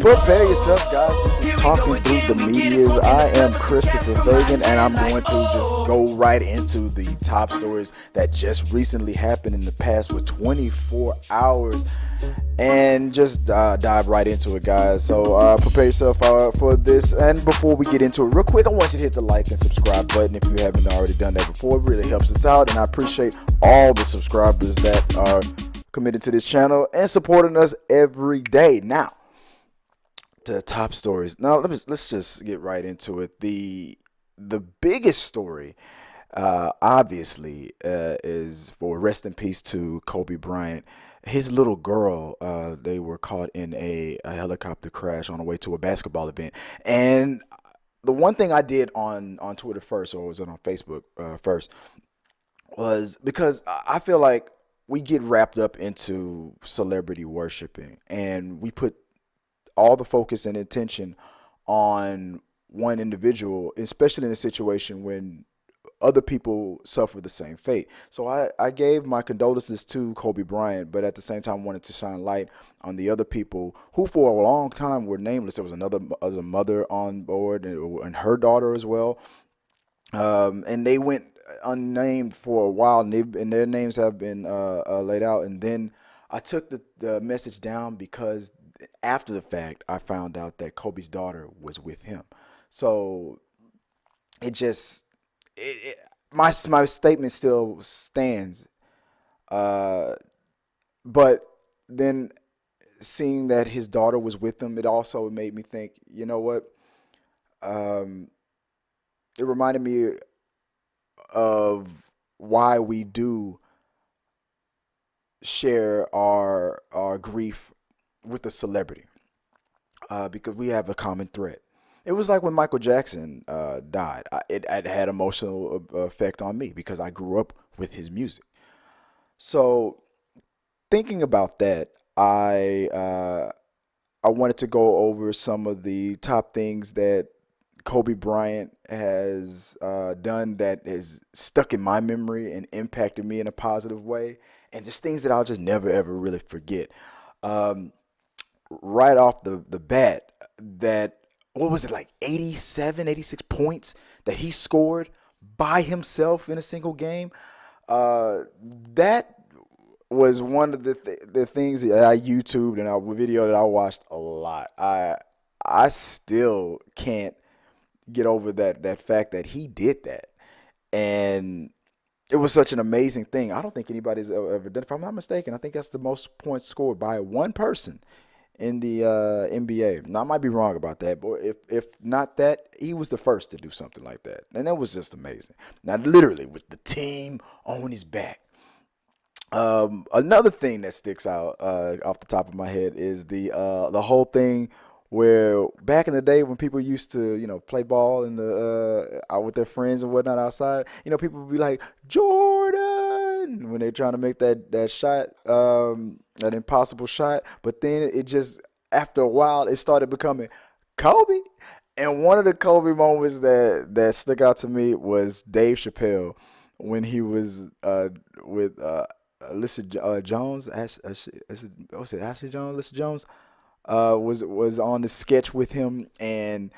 Prepare yourself, guys. This is Talking Through the Medias. I am Christopher Fagan, and I'm going to just go right into the top stories that just recently happened in the past with 24 hours and just dive right into it, guys. So prepare yourself for this. And before we get into it, real quick, I want you to hit the like and subscribe button if you haven't already done that before. It really helps us out, and I appreciate all the subscribers that are committed to this channel and supporting us every day. Now, to the top stories. Now let's just get right into it. The biggest story, obviously, is for rest in peace to Kobe Bryant. His little girl, they were caught in a helicopter crash on the way to a basketball event. And the one thing I did on Twitter first, or was it on Facebook first, was because I feel like we get wrapped up into celebrity worshiping, and we put all the focus and attention on one individual, especially in a situation when other people suffer the same fate. So I gave my condolences to Kobe Bryant, but at the same time wanted to shine light on the other people who for a long time were nameless. There was another mother on board and her daughter as well. And they went unnamed for a while, and their names have been laid out. And then I took the message down because after the fact, I found out that Kobe's daughter was with him. So it just my statement still stands. But then seeing that his daughter was with him, it also made me think, you know what? It reminded me of why we do share our grief with a celebrity, because we have a common thread. It was like when Michael Jackson died. It had emotional effect on me because I grew up with his music. So thinking about that, I wanted to go over some of the top things that Kobe Bryant has done that has stuck in my memory and impacted me in a positive way, and just things that I'll just never ever really forget. Right off the bat, that what was it, like 87, 86 points that he scored by himself in a single game. That was one of the things that I YouTubed and a video that I watched a lot. I still can't get over that fact that he did that, and it was such an amazing thing. I don't think anybody's ever done. If I'm not mistaken, I think that's the most points scored by one person in the NBA. Now, I might be wrong about that, but if not that, he was the first to do something like that, and that was just amazing. Now, literally, with the team on his back. Another thing that sticks out off the top of my head is the whole thing where back in the day when people used to play ball in the out with their friends and whatnot outside, people would be like Jordan when they're trying to make that shot, that impossible shot. But then it just, after a while, it started becoming Kobe. And one of the Kobe moments that stuck out to me was Dave Chappelle when he was with Alyssa Jones. What's it? Ashley Jones, Alyssa Jones. Was on the sketch with him, and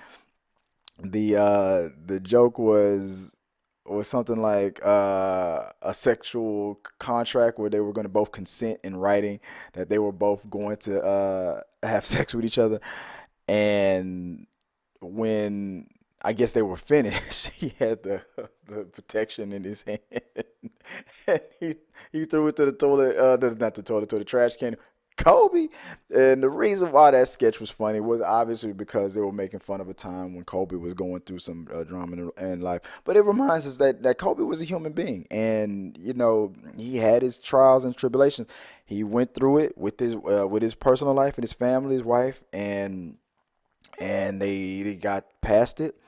the joke was something like a sexual contract where they were going to both consent in writing that they were both going to have sex with each other. And when I guess they were finished, he had the protection in his hand, and he threw it to the toilet, not the toilet, to the trash can. Kobe. And the reason why that sketch was funny was obviously because they were making fun of a time when Kobe was going through some drama in life. But it reminds us that Kobe was a human being, and he had his trials and tribulations. He went through it with his personal life and his family, his wife, and they got past it.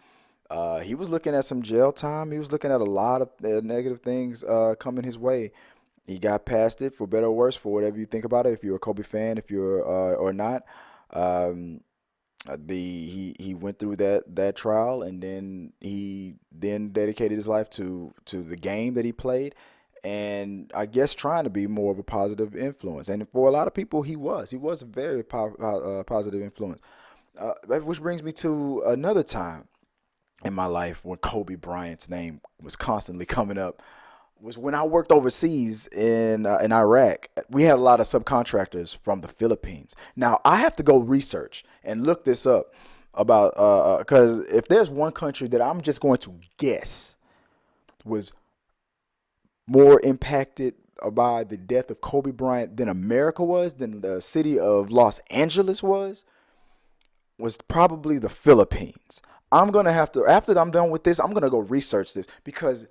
He was looking at some jail time. He was looking at a lot of negative things coming his way. He got past it, for better or worse, for whatever you think about it. If you're a Kobe fan, if you're or not, he went through that trial, and then he dedicated his life to the game that he played, and I guess trying to be more of a positive influence. And for a lot of people, he was a very positive influence. which brings me to another time in my life when Kobe Bryant's name was constantly coming up was when I worked overseas in Iraq. We had a lot of subcontractors from the Philippines. Now I have to go research and look this up about because if there's one country that I'm just going to guess was more impacted by the death of Kobe Bryant than America was, than the city of Los Angeles was probably the Philippines. I'm gonna have to, after I'm done with this, I'm gonna go research this because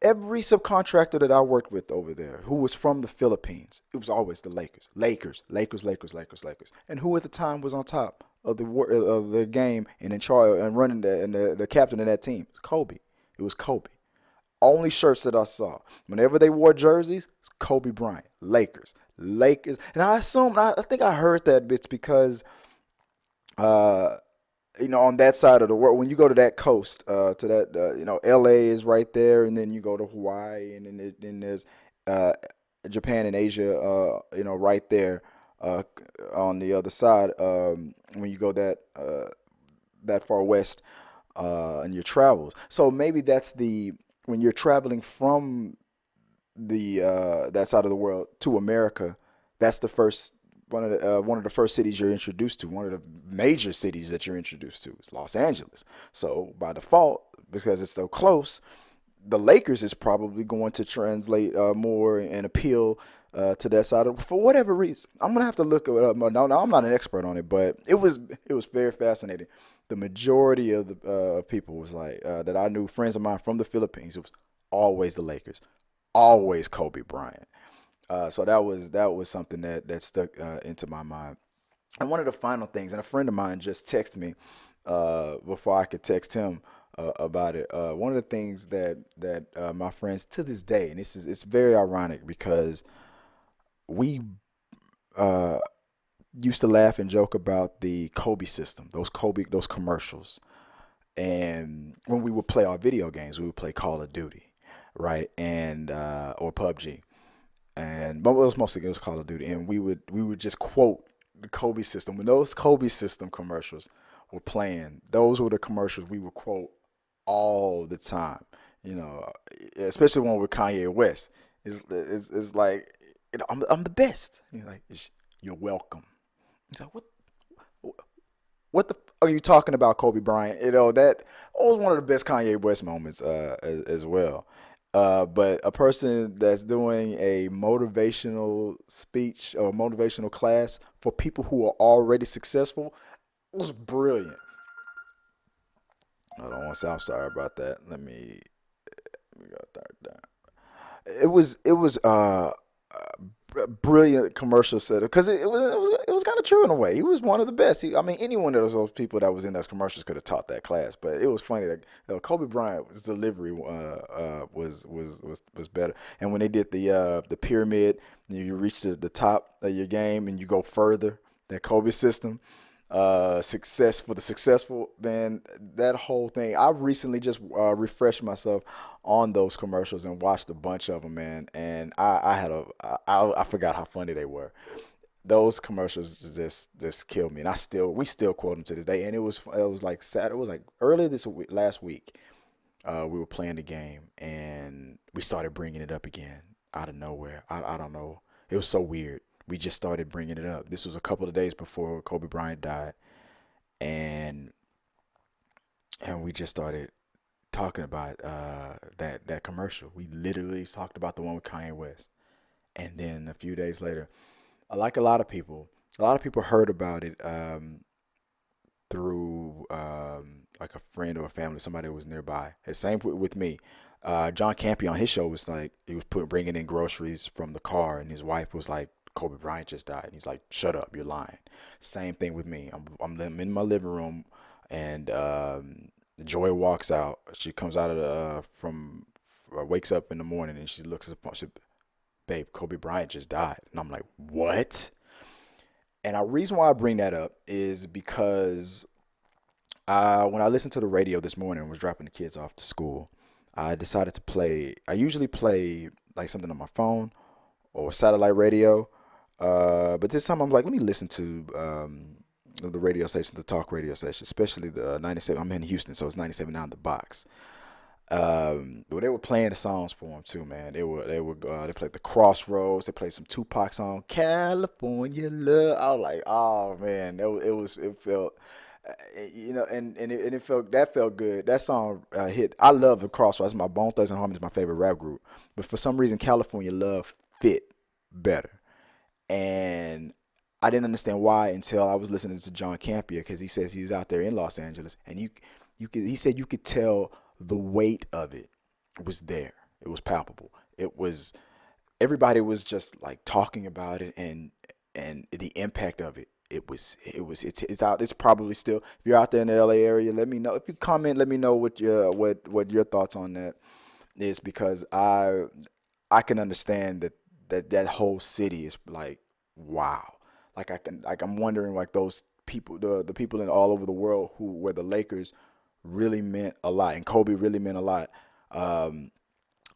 every subcontractor that I worked with over there who was from the Philippines, it was always the Lakers, Lakers, Lakers, Lakers, Lakers, Lakers. And who at the time was on top of the game and in charge and running the captain of that team? Kobe. It was Kobe. Only shirts that I saw whenever they wore jerseys, Kobe Bryant, Lakers, Lakers. And I think I heard that it's because uh, on that side of the world, when you go to that coast, to that, LA is right there, and then you go to Hawaii, and then there's uh, Japan and Asia, right there on the other side. When you go that far west in your travels, so maybe that's the when you're traveling from the that side of the world to America, that's the first one of the first cities you're introduced to. One of the major cities that you're introduced to is Los Angeles. So by default, because it's so close, the Lakers is probably going to translate more and appeal to that side of, for whatever reason. I'm gonna have to look it up. No, I'm not an expert on it, but it was very fascinating. The majority of the people was like that I knew, friends of mine from the Philippines. It was always the Lakers, always Kobe Bryant. So that was something that stuck into my mind. And one of the final things, and a friend of mine just texted me before I could text him about it. One of the things that my friends to this day, and it's very ironic because we uh, used to laugh and joke about the Kobe system, those commercials, and when we would play our video games, we would play Call of Duty, right, and or PUBG, and but it was Call of Duty, and we would just quote the Kobe system. When those Kobe system commercials were playing, those were the commercials we would quote all the time. You know, especially one with Kanye West. It's like, I'm the best. You're like, you're welcome. He's like, what the are you talking about, Kobe Bryant? That was one of the best Kanye West moments as well. But a person that's doing a motivational speech or motivational class for people who are already successful was brilliant. I don't want to say I'm sorry about that. Let me go down. It was brilliant commercial setup because it was kind of true in a way. He was one of the best. I mean, any one of those people that was in those commercials could have taught that class. But it was funny that Kobe Bryant's delivery was better. And when they did the pyramid, you reach the top of your game and you go further. That Kobe system, success for the successful, man. That whole thing. I recently just refreshed myself on those commercials and watched a bunch of them, man. And I forgot how funny they were. Those commercials just killed me, and we still quote them to this day. And it was like sad. It was like earlier this week, last week. We were playing the game, and we started bringing it up again out of nowhere. I don't know. It was so weird. We just started bringing it up. This was a couple of days before Kobe Bryant died, and we just started talking about that commercial. We literally talked about the one with Kanye West, and then a few days later, like a lot of people heard about it through like a friend or a family, somebody who was nearby. The same with me. John Campy on his show was like he was bringing in groceries from the car, and his wife was like, "Kobe Bryant just died," and he's like, "Shut up, you're lying." Same thing with me. I'm in my living room, and Joy walks out. She comes out of the from wakes up in the morning, and she looks at the phone. Babe, Kobe Bryant just died, and I'm like, what? And the reason why I bring that up is because when I listened to the radio this morning and was dropping the kids off to school, I decided to play. I usually play like something on my phone or satellite radio, but this time I'm like, let me listen to the radio station, the talk radio station, especially the 97. I'm in Houston, so it's 97.9 The Box. But they were playing the songs for him too, man. They played the Crossroads. They played some Tupac song, California Love. I was like, oh man, it felt, and it felt good. That song hit. I love the Crossroads. My Bone Thugs and Harmony is my favorite rap group, but for some reason, California Love fit better, and I didn't understand why until I was listening to John Campia because he says he's out there in Los Angeles, and he said you could tell the weight of it was there. It was palpable. It was everybody was just like talking about it and the impact of it. It's out. It's probably still. If you're out there in the LA area, let me know. If you comment, let me know what your thoughts on that is because I can understand that whole city is like wow. I'm wondering like those people the people in all over the world where the Lakers really meant a lot and Kobe really meant a lot. I'm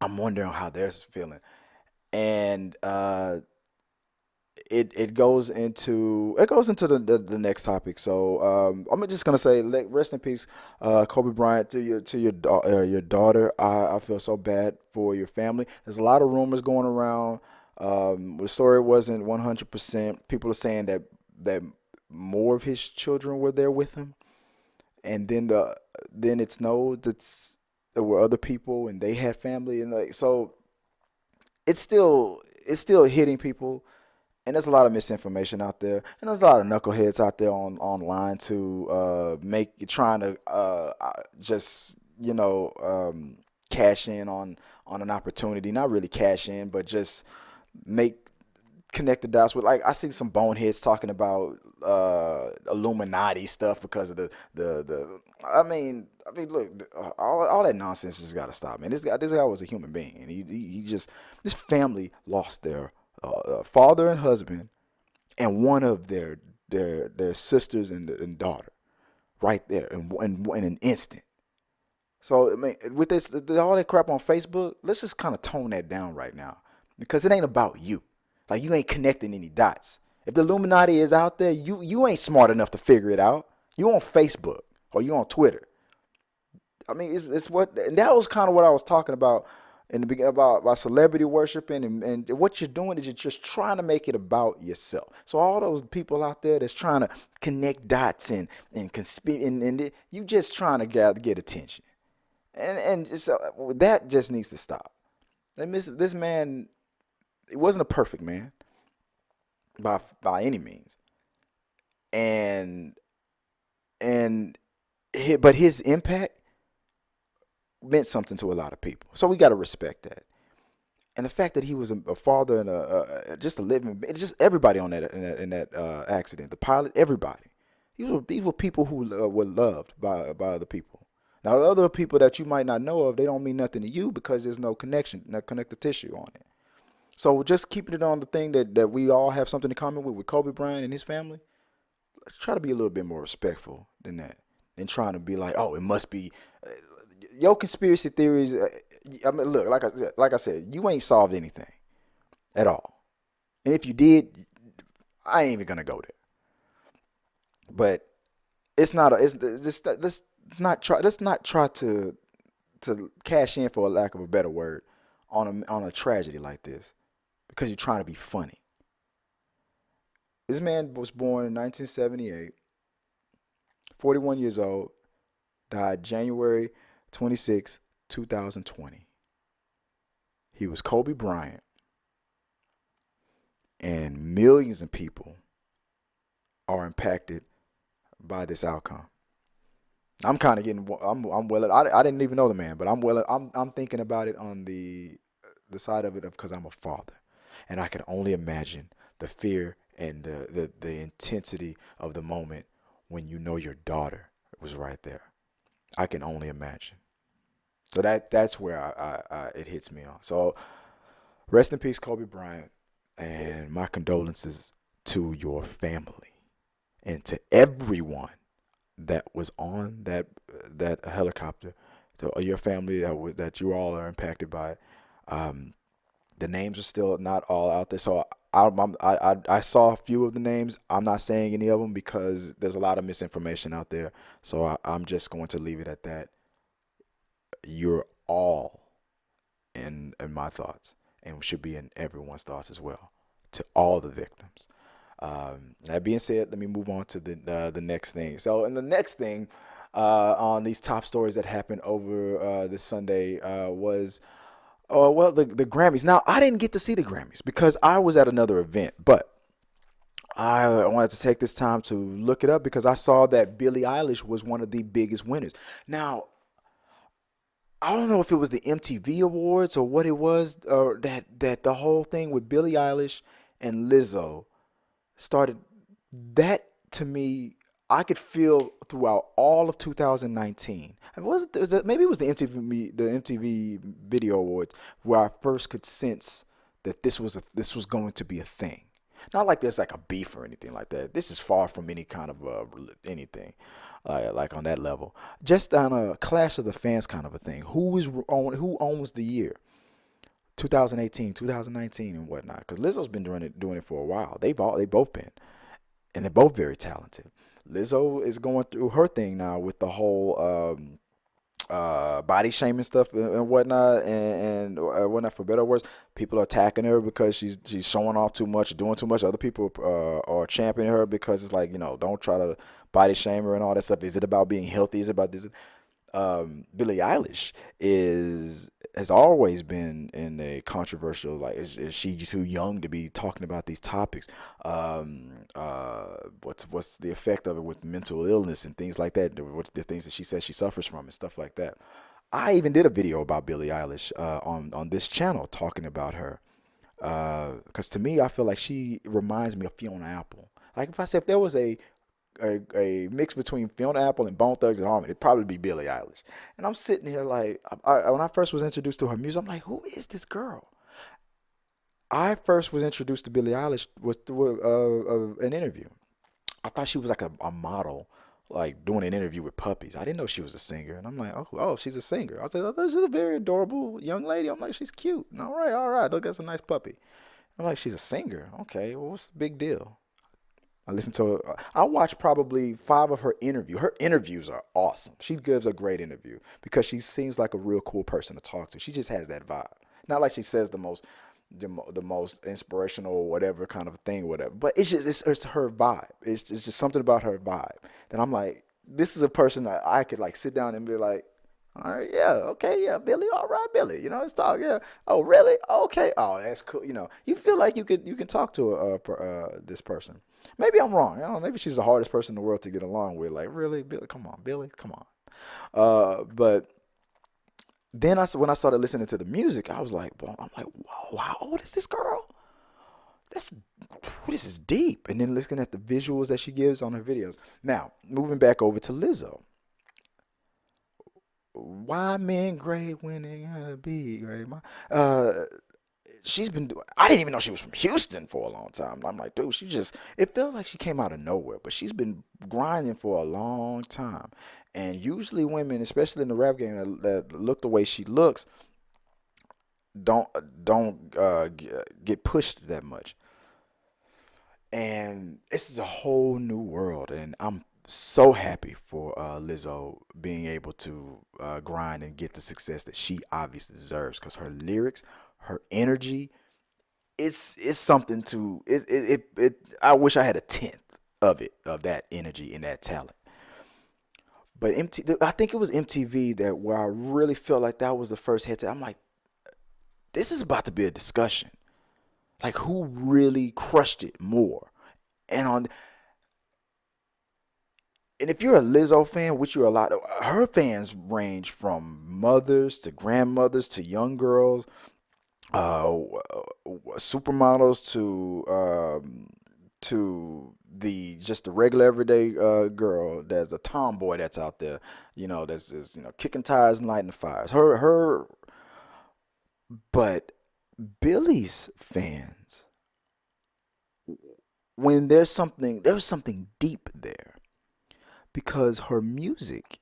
wondering how they're feeling, and it goes into the next topic. So I'm just gonna say rest in peace, Kobe Bryant, to your daughter. I feel so bad for your family. There's a lot of rumors going around. The story wasn't 100%. People are saying that more of his children were there with him, and then it's no that's there were other people and they had family and like so it's still hitting people, and there's a lot of misinformation out there, and there's a lot of knuckleheads out there online to make trying to just cash in on an opportunity, not really cash in, but just make connect the dots with like I see some boneheads talking about Illuminati stuff because of the I mean look all that nonsense just got to stop, man. This guy was a human being, and he just this family lost their father and husband and one of their sisters and daughter right there in an instant. So I mean, with this all that crap on Facebook, let's just kind of tone that down right now because it ain't about you. Like you ain't connecting any dots. If the Illuminati is out there, you ain't smart enough to figure it out. You on Facebook or you on Twitter. I mean, it's what and that was kind of what I was talking about in the beginning about celebrity worshiping and what you're doing is you're just trying to make it about yourself. So all those people out there that's trying to connect dots and you just trying to get attention. And just, that just needs to stop. And this man, it wasn't a perfect man by any means, and but his impact meant something to a lot of people. So we got to respect that. And the fact that he was a father and just a living, just everybody on that accident, the pilot, everybody. These were people who were loved by other people. Now, the other people that you might not know of, they don't mean nothing to you because there's no connection, no connective tissue on it. So just keeping it on the thing that we all have something in common with Kobe Bryant and his family, let's try to be a little bit more respectful than that. Than trying to be like, oh, it must be your conspiracy theories. I mean, look, like I said, you ain't solved anything at all. And if you did, I ain't even gonna go there. But it's not. Let's not try to cash in, for a lack of a better word, on a tragedy like this because you're trying to be funny. This man was born in 1978, 41 years old, died January 26, 2020. He was Kobe Bryant, and millions of people are impacted by this outcome. I'm kind of getting. I'm well. I didn't even know the man, but I'm well. I'm thinking about it on the side of it because I'm a father, and I can only imagine the fear and the intensity of the moment when you know your daughter was right there. I can only imagine. So that's where I it hits me on. So rest in peace, Kobe Bryant, and my condolences to your family and to everyone that was on that helicopter, to your family that you all are impacted by. The names are still not all out there, so I saw a few of the names. I'm not saying any of them because there's a lot of misinformation out there. So I'm just going to leave it at that. You're all in my thoughts, and should be in everyone's thoughts as well. To all the victims. That being said, let me move on to the next thing. So, in the next thing, on these top stories that happened over this Sunday was, oh well, the Grammys. Now, I didn't get to see the Grammys because I was at another event, but I wanted to take this time to look it up because I saw that Billie Eilish was one of the biggest winners. Now, I don't know if it was the MTV Awards or what it was, or that the whole thing with Billie Eilish and Lizzo started. That to me, I could feel throughout all of 2019. I mean, was that, maybe it was the MTV Video Awards where I first could sense that this was going to be a thing. Not like there's like a beef or anything like that. This is far from any kind of anything like on that level. Just on a clash of the fans kind of a thing. Who owns the year? 2018, 2019, and whatnot. Because Lizzo's been doing it for a while. They both been, and they're both very talented. Lizzo is going through her thing now with the whole body shaming stuff and whatnot, and whatnot. For better or worse, people are attacking her because she's showing off too much, doing too much. Other people are championing her because it's like, don't try to body shame her and all that stuff. Is it about being healthy? Is it about this? Billie Eilish has always been in a controversial, like, is she too young to be talking about these topics? What's the effect of it with mental illness and things like that? What's the things that she says she suffers from and stuff like that? I even did a video about Billie Eilish on this channel talking about her. Because to me, I feel like she reminds me of Fiona Apple. Like if there was a mix between Fiona Apple and Bone Thugs and Harmony, it'd probably be Billie Eilish. And I'm sitting here like, when I first was introduced to her music, I'm like, who is this girl? I first was introduced to Billie Eilish was through an interview. I thought she was like a model, like doing an interview with puppies. I didn't know she was a singer, and I'm like, oh, she's a singer. I said, oh, she's a very adorable young lady. I'm like, she's cute. All right, look, that's a nice puppy. I'm like, she's a singer. Okay, well, what's the big deal? I listened to her. I watched probably 5 of her interviews. Her interviews are awesome. She gives a great interview because she seems like a real cool person to talk to. She just has that vibe. Not like she says the most inspirational whatever kind of thing, whatever. But it's her vibe. It's just something about her vibe that I'm like, this is a person that I could like sit down and be like, all right, yeah, okay, yeah, Billy, all right, Billy, let's talk, yeah. Oh, really? Okay. Oh, that's cool. You feel like you can talk to this person. Maybe I'm wrong. Maybe she's the hardest person in the world to get along with. Like, really, Billy? Come on, Billy, come on. But then when I started listening to the music, I was like, well, I'm like, whoa, how old is this girl? That's this is deep. And then looking at the visuals that she gives on her videos. Now, moving back over to Lizzo. Why men gray when they gotta be gray? She's been doing. I didn't even know she was from Houston for a long time. I'm like, dude, it feels like she came out of nowhere, but she's been grinding for a long time. And usually women, especially in the rap game, that look the way she looks, don't get pushed that much. And this is a whole new world, and I'm so happy for Lizzo being able to grind and get the success that she obviously deserves because her lyrics, her energy, it's something to it. I wish I had a tenth of that energy and that talent. But I think it was MTV that where I really felt like that was the first hit. I'm like, this is about to be a discussion. Like who really crushed it more? And on and if you're a Lizzo fan, which you're a lot, her fans range from mothers to grandmothers to young girls, supermodels to the just the regular everyday girl. There's a tomboy that's out there, that's just, kicking tires and lighting the fires. But Billy's fans, when there's something deep there because her music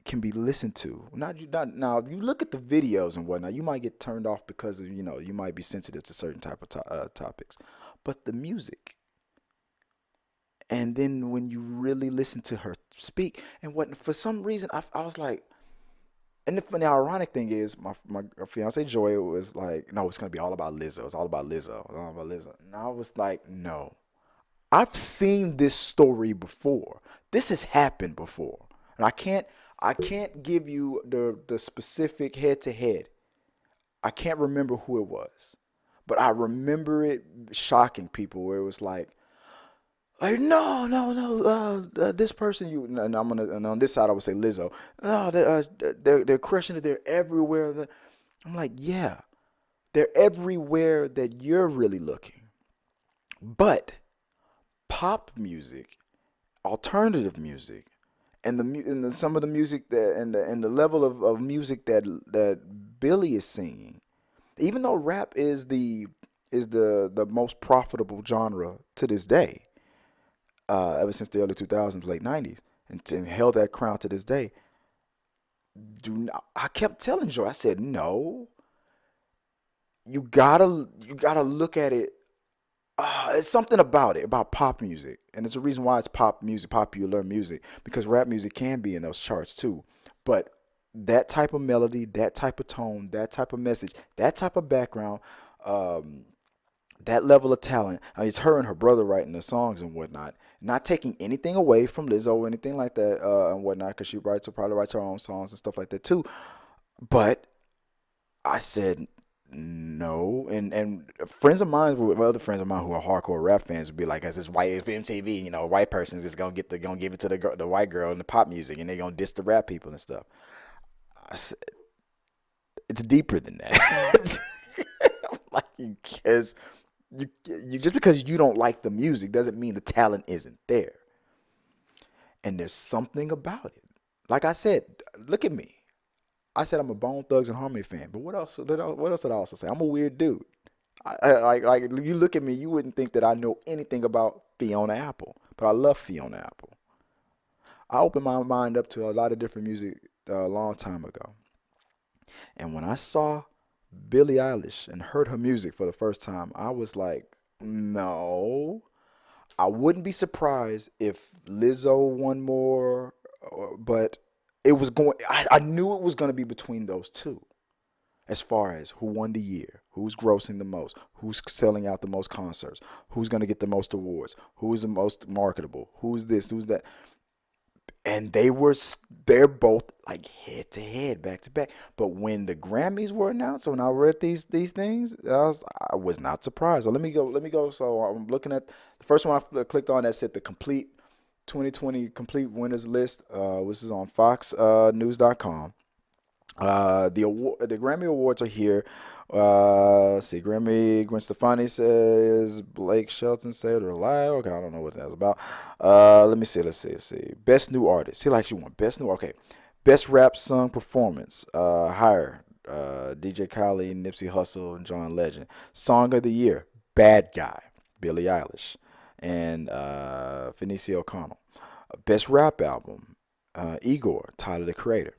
can be listened to. Not now. If you look at the videos and whatnot, you might get turned off because of you might be sensitive to certain type of topics, but the music. And then when you really listen to her speak and what, for some reason, I was like, and the ironic thing is, my fiance Joy was like, no, it's gonna be all about Lizzo. It's all about Lizzo. It's all about Lizzo. And I was like, no, I've seen this story before. This has happened before, and I can't give you the specific head to head. I can't remember who it was, but I remember it shocking people where it was like no, no, no. This person, and and on this side I would say Lizzo. No, they're crushing it. They're everywhere. I'm like, yeah, they're everywhere that you're really looking. But pop music, alternative music, and some of the music that and the level of music that Billy is singing, even though rap is the most profitable genre to this day, ever since the early 2000s, late 90s, and held that crown to this day. I kept telling Joy, I said, no, you gotta look at it. It's something about it, about pop music, and it's a reason why it's pop music, popular music, because rap music can be in those charts too. But that type of melody, that type of tone, that type of message, that type of background, um, that level of talent. I mean, it's her and her brother writing the songs and whatnot. Not taking anything away from Lizzo or anything like that and whatnot, because she probably writes her own songs and stuff like that too. But I said no, and friends of mine, other friends of mine who are hardcore rap fans would be like, "As this white it's MTV, white person is just gonna give it to the white girl in the pop music, and they're gonna diss the rap people and stuff." I said, it's deeper than that. Like, because you just because you don't like the music doesn't mean the talent isn't there. And there's something about it. Like I said, look at me. I said I'm a Bone Thugs and Harmony fan, but what else did I also say? I'm a weird dude. Like you look at me, you wouldn't think that I know anything about Fiona Apple, but I love Fiona Apple. I opened my mind up to a lot of different music a long time ago, and when I saw Billie Eilish and heard her music for the first time, I was like, no. I wouldn't be surprised if Lizzo won more, but it was going. I knew it was going to be between those two, as far as who won the year, who's grossing the most, who's selling out the most concerts, who's going to get the most awards, who's the most marketable, who's this, who's that. And they're both like head to head, back to back. But when the Grammys were announced, so when I read these things, I was not surprised. So let me go. So I'm looking at the first one I clicked on that said the complete 2020 complete winners list. This is on Fox News.com. The Grammy Awards are here. Let's see, Gwen Stefani says Blake Shelton said or live. Okay, I don't know what that's about. Let me see. Let's see. Best new artist. He likes you one. Best new. Okay. Best rap song performance. Higher. DJ Khaled, Nipsey Hussle, and John Legend. Song of the year. Bad Guy. Billie Eilish and Phoenicia O'Connell. Best rap album. Igor. Tyler the Creator.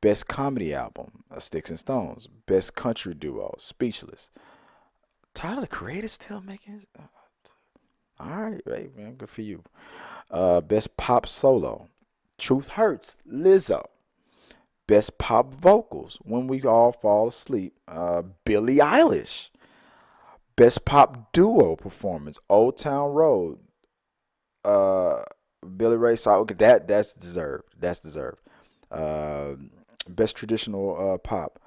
Best comedy album, Sticks and Stones. Best country duo, Speechless. Tyler the Creator still making. All right, right, man, good for you. Best pop solo, Truth Hurts, Lizzo. Best pop vocals, When We All Fall Asleep, Billie Eilish. Best pop duo performance, Old Town Road, uh, Billy Ray Cyrus. Okay, that's deserved. That's deserved. Uh, Best traditional pop.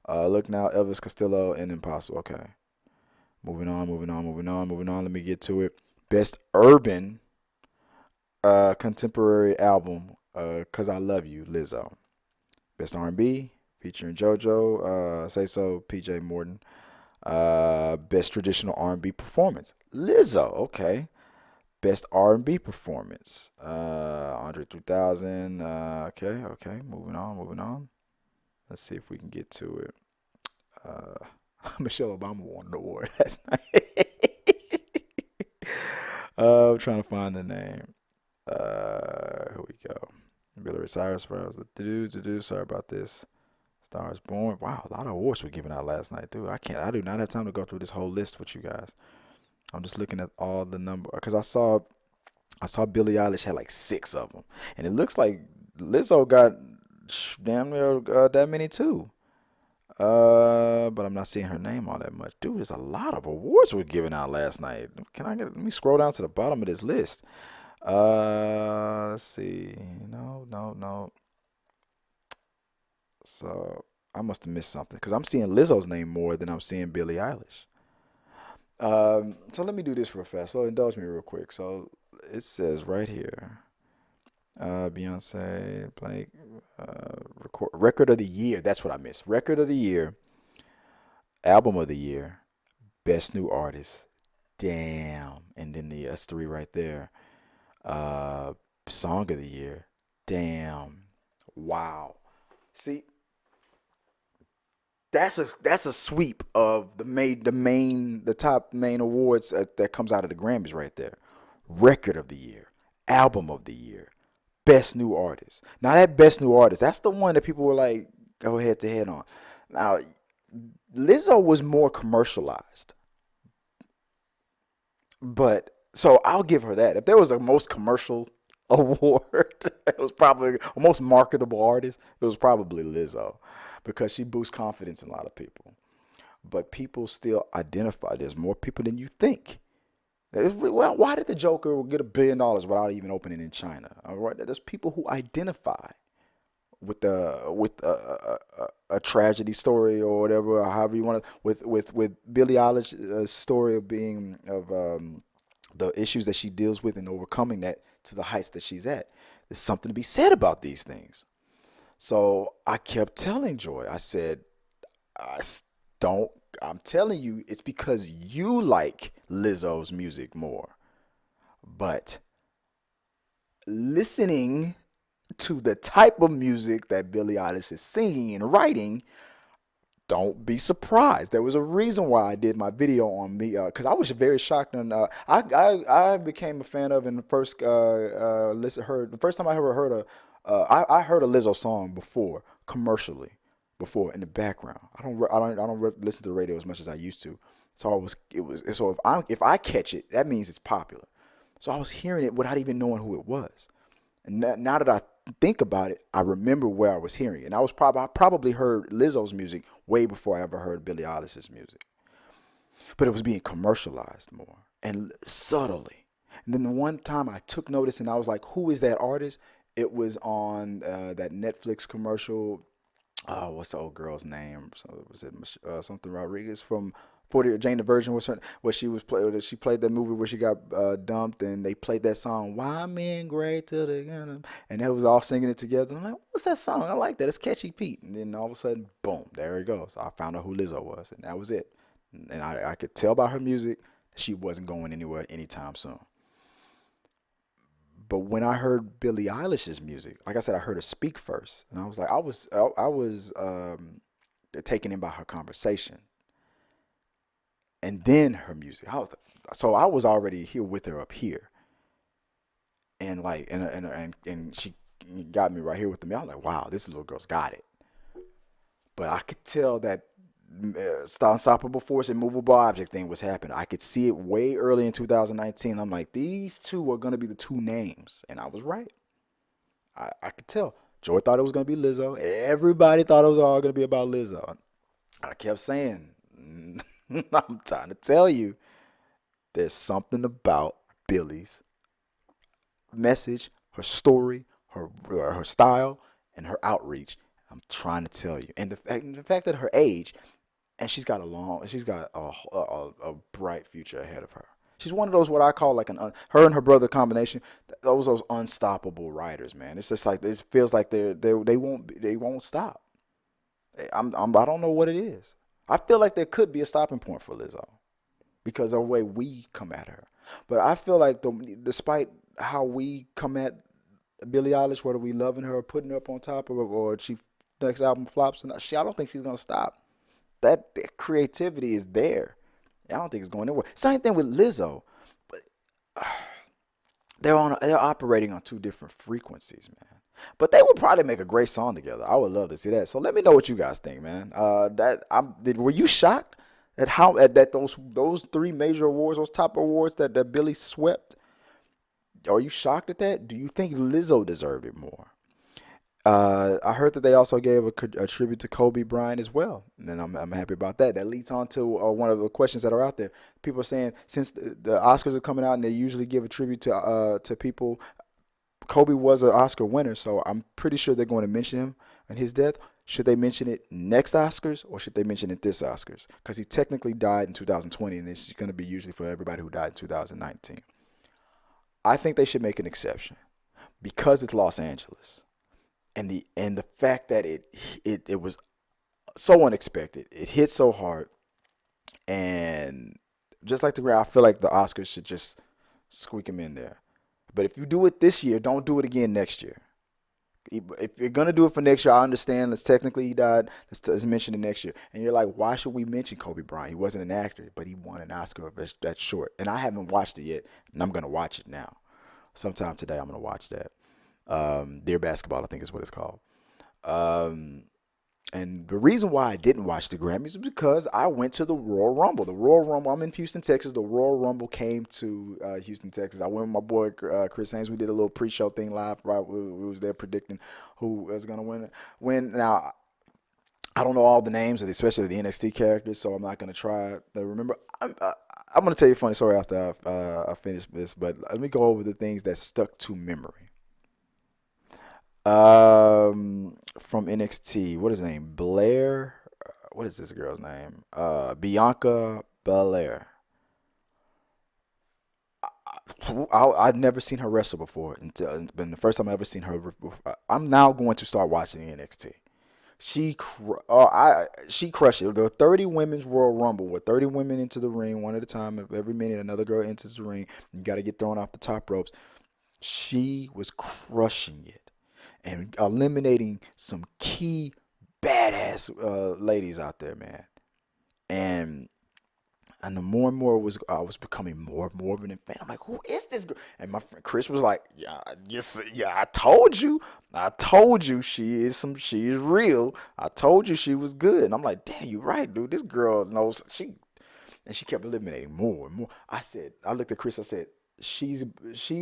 Look now, Elvis Costello and Impossible. Okay. Moving on. Let me get to it. Best urban contemporary album. Cause I Love You, Lizzo. Best R&B featuring JoJo. Say So, PJ Morton. Best traditional R&B performance, Lizzo. Okay. Best R&B performance, Andre 3000. Okay. Moving on. Let's see if we can get to it. Michelle Obama won an award last night. I'm trying to find the name. Here we go. Billy Ray Cyrus, bro. Sorry about this. Stars Born. Wow, a lot of awards were given out last night, too. I do not have time to go through this whole list with you guys. I'm just looking at all the number because I saw Billie Eilish had like six of them, and it looks like Lizzo got damn near that many too. But I'm not seeing her name all that much. Dude, there's a lot of awards were given out last night. Let me scroll down to the bottom of this list. Let's see. No, no, no. So I must have missed something because I'm seeing Lizzo's name more than I'm seeing Billie Eilish. So let me do this real fast. So indulge me real quick. So it says right here, Beyonce, blank, record of the year. That's what I missed. Record of the year, album of the year, best new artist. Damn. And then the S3 right there. Uh, song of the year. Damn. Wow. See, that's a sweep of the top main awards that comes out of the Grammys right there. Record of the year, album of the year, best new artist. Now that best new artist, that's the one that people were like go head to head on. Now Lizzo was more commercialized, but so I'll give her that. If there was a most commercial award, it was probably a most marketable artist. It was probably Lizzo because she boosts confidence in a lot of people. But people still identify. There's more people than you think. Well, why did the Joker get $1 billion without even opening in China? All right, there's people who identify with a tragedy story or whatever, or however you want to, with Billie Eilish's story of being of the issues that she deals with and overcoming that to the heights that she's at. There's something to be said about these things. So I kept telling Joy, I said, I don't, I'm telling you, it's because you like Lizzo's music more. But listening to the type of music that Billie Eilish is singing and writing, don't be surprised. There was a reason why I did my video on me, because I was very shocked. And I became a fan of in the first heard the first time I ever heard I heard a Lizzo song before commercially, before in the background. I don't listen to the radio as much as I used to. So if I catch it, that means it's popular. So I was hearing it without even knowing who it was. And now that I think about it, I remember where I was hearing it. And I probably heard Lizzo's music way before I ever heard Billie Eilish's music. But it was being commercialized more and subtly. And then the one time I took notice and I was like, who is that artist? It was on that Netflix commercial. What's the old girl's name? So was it something Rodriguez from 40 Jane the Virgin was her, where she played that movie where she got dumped and they played that song Why Men Great to the end, and they was all singing it together. I'm like, what's that song? I like that. It's catchy Pete. And then all of a sudden, boom, there it goes. I found out who Lizzo was, and that was it. And I could tell by her music she wasn't going anywhere anytime soon. But when I heard Billie Eilish's music, like I said, I heard her speak first, and I was like, I was taken in by her conversation, and then her music. So I was already here with her up here, and like, and she got me right here with me. I was like, wow, this little girl's got it. But I could tell that unstoppable force and movable object thing was happening. I could see it way early in 2019. I'm like, these two are gonna be the two names, and I was right. I could tell. Joy thought it was gonna be Lizzo. Everybody thought it was all gonna be about Lizzo. I kept saying, I'm trying to tell you, there's something about Billie's message, her story, her style, and her outreach. I'm trying to tell you, and the fact that her age, and she's got a bright future ahead of her. She's one of those what I call like her and her brother combination. Those unstoppable writers, man. It's just like it feels like they won't stop. I don't know what it is. I feel like there could be a stopping point for Lizzo because of the way we come at her. But I feel like despite how we come at Billie Eilish, whether we loving her or putting her up on top of her, or she next album flops, and I don't think she's gonna stop. That creativity is there. I don't think it's going anywhere. Same thing with Lizzo, but they're operating on two different frequencies, man. But they would probably make a great song together. I would love to see that. So let me know what you guys think, man. Were you shocked at how at that those three major awards, those top awards that Billy swept? Are you shocked at that? Do you think Lizzo deserved it more? I heard that they also gave a tribute to Kobe Bryant as well, and I'm happy about that. That leads on to one of the questions that are out there. People are saying since the Oscars are coming out and they usually give a tribute to people. Kobe was an Oscar winner, so I'm pretty sure they're going to mention him and his death. Should they mention it next Oscars or should they mention it this Oscars? Because he technically died in 2020, and it's going to be usually for everybody who died in 2019. I think they should make an exception because it's Los Angeles, and the fact that it was so unexpected, it hit so hard, and just like the Grammy, I feel like the Oscars should just squeak him in there. But if you do it this year, don't do it again next year. If you're gonna do it for next year, I understand. Let's technically he died. Let's mention it next year. And you're like, why should we mention Kobe Bryant? He wasn't an actor, but he won an Oscar. That's short. And I haven't watched it yet, and I'm gonna watch it now. Sometime today, I'm gonna watch that. Dear Basketball, I think is what it's called. Um, and the reason why I didn't watch the Grammys is because I went to the Royal Rumble. The Royal Rumble, I'm in Houston, Texas. The Royal Rumble came to Houston, Texas. I went with my boy Chris Haynes. We did a little pre-show thing live. Right, we was there predicting who was going to win. Now, I don't know all the names, especially the NXT characters, so I'm not going to try to remember. I'm going to tell you a funny story after I finish this, but let me go over the things that stuck to memory. From NXT, what is his name? Blair. What is this girl's name? Bianca Belair. I'd never seen her wrestle before until been the first time I ever seen her. I'm now going to start watching NXT. She crushed it. There were 30 women's Royal Rumble with 30 women into the ring, one at a time. Every minute, another girl enters the ring. You got to get thrown off the top ropes. She was crushing it and eliminating some key badass ladies out there, man. And the more and more I was becoming more and more of an fan. I'm like, who is this girl? And my friend Chris was like, yeah, yes, yeah, I told you she is real. I told you she was good. And I'm like, damn, you right, dude. This girl knows and she kept eliminating more and more. I looked at Chris, I said, she's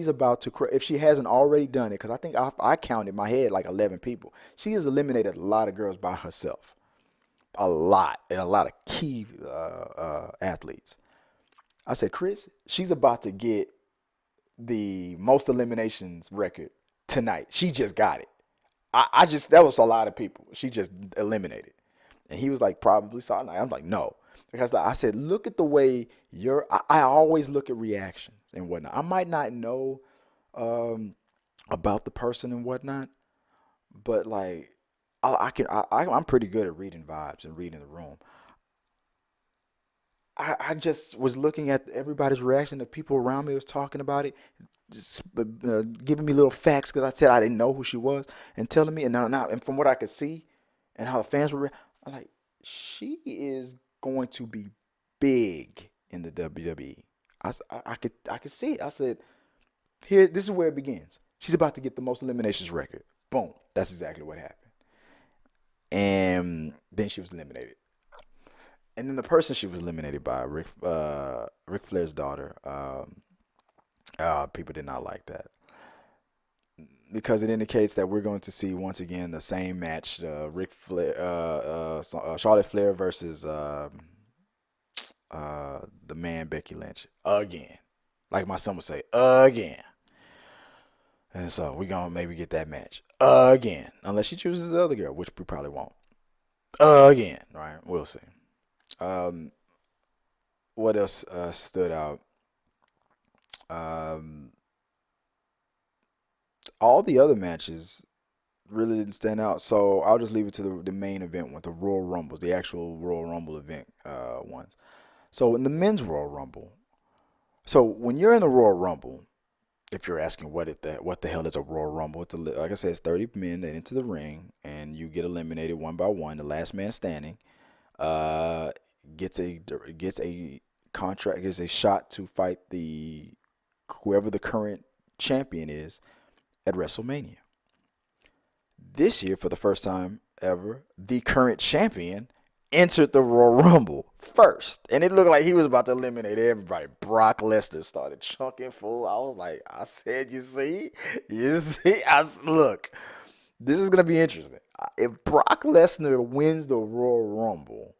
about to if she hasn't already done it, because I think I counted in my head like 11 people. She has eliminated a lot of girls by herself, a lot of key athletes. I said, Chris, she's about to get the most eliminations record tonight. She just got it. I just that was a lot of people. She just eliminated, and he was like, probably so. I'm like, no, because I said, look at the way I always look at reactions and whatnot. I might not know about the person and whatnot, but like I'm pretty good at reading vibes and reading the room. I just was looking at everybody's reaction. The people around me was talking about it, just giving me little facts because I said I didn't know who she was, and telling me, and now, and from what I could see, and how the fans were, I'm like, she is going to be big in the WWE. I could see it. I said, here, this is where it begins. She's about to get the most eliminations record. Boom. That's exactly what happened. And then she was eliminated. And then the person she was eliminated by, Ric Flair's daughter, people did not like that because it indicates that we're going to see once again the same match: Ric Flair, Charlotte Flair versus the man Becky Lynch again. Like my son would say, again. And so we're gonna maybe get that match again, unless she chooses the other girl, which we probably won't. Again, right? We'll see. Um, what else stood out? Um, all the other matches really didn't stand out, so I'll just leave it to the main event with the Royal Rumbles, the actual Royal Rumble event ones. So in the men's Royal Rumble, so when you're in the Royal Rumble, if you're asking what the hell is a Royal Rumble, like I said, it's 30 men that enter the ring, and you get eliminated one by one. The last man standing uh, gets a contract, gets a shot to fight whoever the current champion is at WrestleMania. This year, for the first time ever, the current champion entered the Royal Rumble first. And it looked like he was about to eliminate everybody. Brock Lesnar started chunking full. I was like, I said, you see, look, this is going to be interesting. If Brock Lesnar wins the Royal Rumble,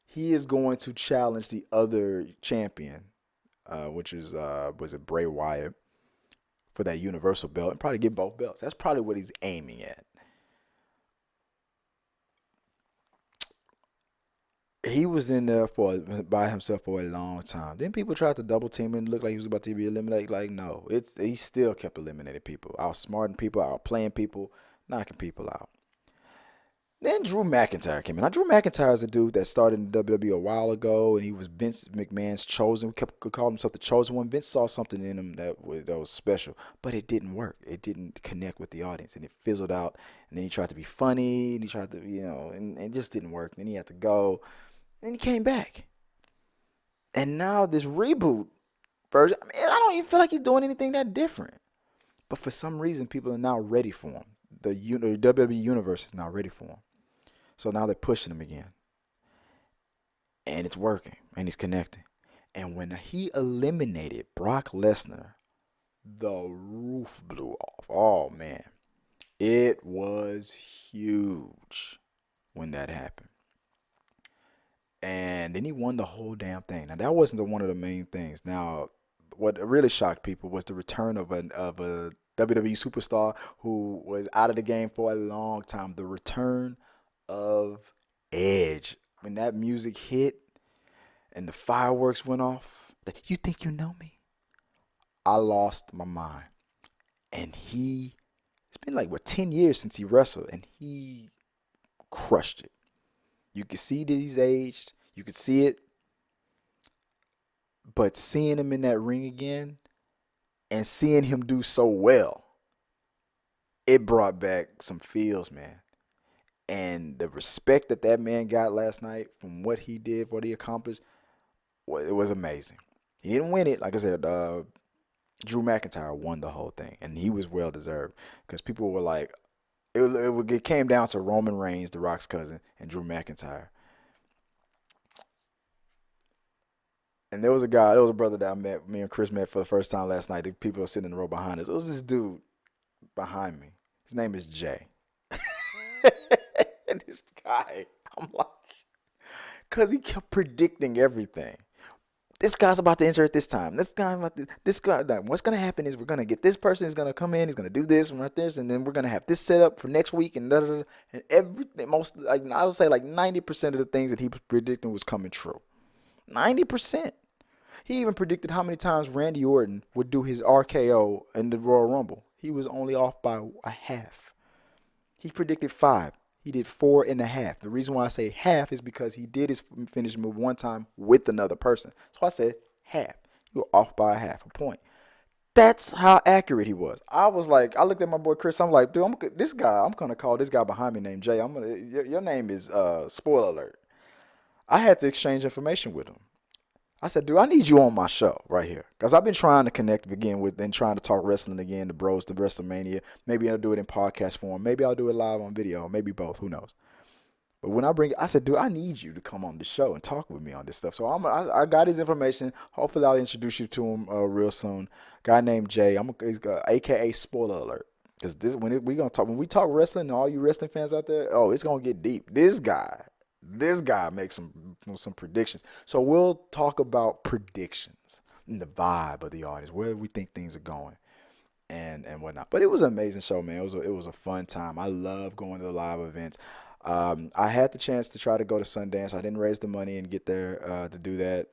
he is going to challenge the other champion, which is, was it Bray Wyatt, for that Universal belt, and probably get both belts. That's probably what he's aiming at. He was in there by himself for a long time. Then people tried to double team him, looked like he was about to be eliminated. Like, no, he still kept eliminating people, outsmarting people, outplaying people, knocking people out. Then Drew McIntyre came in. Now, Drew McIntyre is a dude that started in the WWE a while ago, and he was Vince McMahon's chosen. Could call himself the chosen one. Vince saw something in him that was special, but it didn't work. It didn't connect with the audience, and it fizzled out. And then he tried to be funny, and he tried to, and it just didn't work. Then he had to go. Then he came back. And now this reboot version, I mean, I don't even feel like he's doing anything that different. But for some reason, people are now ready for him. The WWE Universe is now ready for him. So now they're pushing him again. And it's working. And he's connecting. And when he eliminated Brock Lesnar, the roof blew off. Oh, man. It was huge when that happened. And then he won the whole damn thing. Now, that wasn't one of the main things. Now, what really shocked people was the return of a WWE superstar who was out of the game for a long time. The return of Edge. When that music hit and the fireworks went off, you think you know me? I lost my mind. And it's been like, 10 years since he wrestled, and he crushed it. You can see that he's aged. You can see it. But seeing him in that ring again and seeing him do so well, it brought back some feels, man. And the respect that man got last night from what he did, what he accomplished, it was amazing. He didn't win it. Like I said, Drew McIntyre won the whole thing. And he was well-deserved because people were like, it came down to Roman Reigns, The Rock's cousin, and Drew McIntyre. And there was a brother that me and Chris met for the first time last night. The people were sitting in the row behind us. It was this dude behind me. His name is Jay. And this guy, I'm like, because he kept predicting everything. This guy's about to enter at this time. This guy, what's going to happen is we're going to get this person is going to come in. He's going to do this and right this. And then we're going to have this set up for next week and and everything. I would say like 90% of the things that he was predicting was coming true. 90%. He even predicted how many times Randy Orton would do his RKO in the Royal Rumble. He was only off by a half. He predicted 5. He did 4.5. The reason why I say half is because he did his finish move one time with another person. So I said half. You were off by a half a point. That's how accurate he was. I looked at my boy Chris. I'm like, dude, I'm going to call this guy behind me named Jay. Your name is, spoiler alert. I had to exchange information with him. I said, dude, I need you on my show right here. Because I've been trying to connect again with and trying to talk wrestling again, the bros, the WrestleMania. Maybe I'll do it in podcast form. Maybe I'll do it live on video. Maybe both. Who knows? But when I said, dude, I need you to come on the show and talk with me on this stuff. So I got his information. Hopefully I'll introduce you to him real soon. Guy named Jay. He's AKA spoiler alert. Because when we talk wrestling, all you wrestling fans out there, it's going to get deep. This guy makes some predictions. So we'll talk about predictions and the vibe of the audience, where we think things are going and whatnot. But it was an amazing show, man. It was a fun time. I love going to the live events. I had the chance to try to go to Sundance. I didn't raise the money and get there to do that.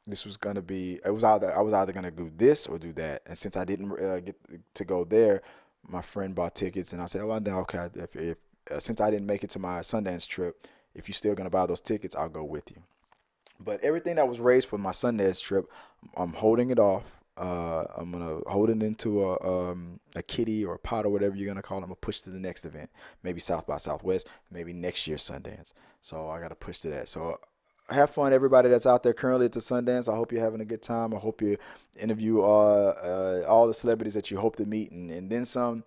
This was going to be, I was either going to do this or do that. And since I didn't get to go there, my friend bought tickets and I said, okay, if since I didn't make it to my Sundance trip, if you're still going to buy those tickets, I'll go with you. But everything that was raised for my Sundance trip, I'm holding it off. I'm going to hold it into a kitty or a pot or whatever you're going to call it. I'm going to push to the next event, maybe South by Southwest, maybe next year's Sundance. So I got to push to that. So have fun, everybody that's out there currently at the Sundance. I hope you're having a good time. I hope you interview all the celebrities that you hope to meet and then some.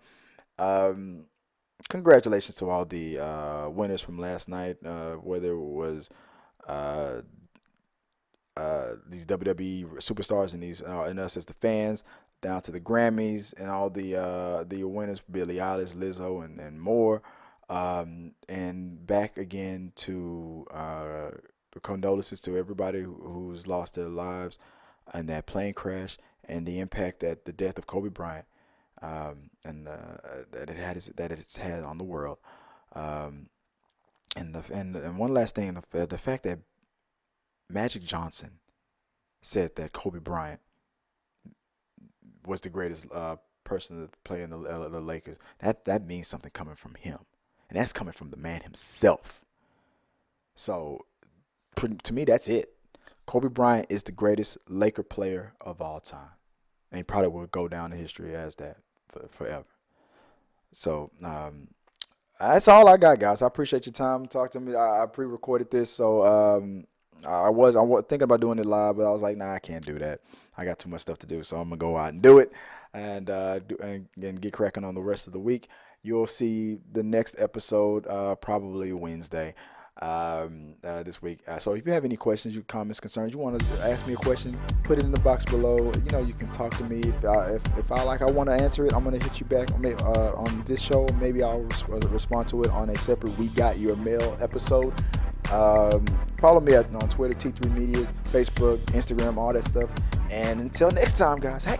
congratulations to all the winners from last night, whether it was uh, these WWE superstars and these and us as the fans, down to the Grammys and all the winners, Billie Eilish, Lizzo, and more. And back again to condolences to everybody who's lost their lives in that plane crash and the impact that the death of Kobe Bryant and that it's had on the world. Um, and one last thing, the fact that Magic Johnson said that Kobe Bryant was the greatest person to play in the Lakers. That means something coming from him, and that's coming from the man himself. So to me, that's it. Kobe Bryant is the greatest Laker player of all time, and he probably will go down in history as that forever. So that's all I got, guys. I appreciate your time. Talk to me. I pre-recorded this, so I was thinking about doing it live, but I was like, nah, I can't do that. I got too much stuff to do, so I'm gonna go out and do it, and and get cracking on the rest of the week. You'll see the next episode probably Wednesday this week. So if you have any questions, comments, concerns, you want to ask me a question, put it in the box below. You can talk to me. If I want to answer it, I'm gonna hit you back on this show. Maybe I'll respond to it on a separate We Got Your Mail episode. Follow me on Twitter, T3 Medias, Facebook, Instagram, all that stuff. And until next time, guys, hey.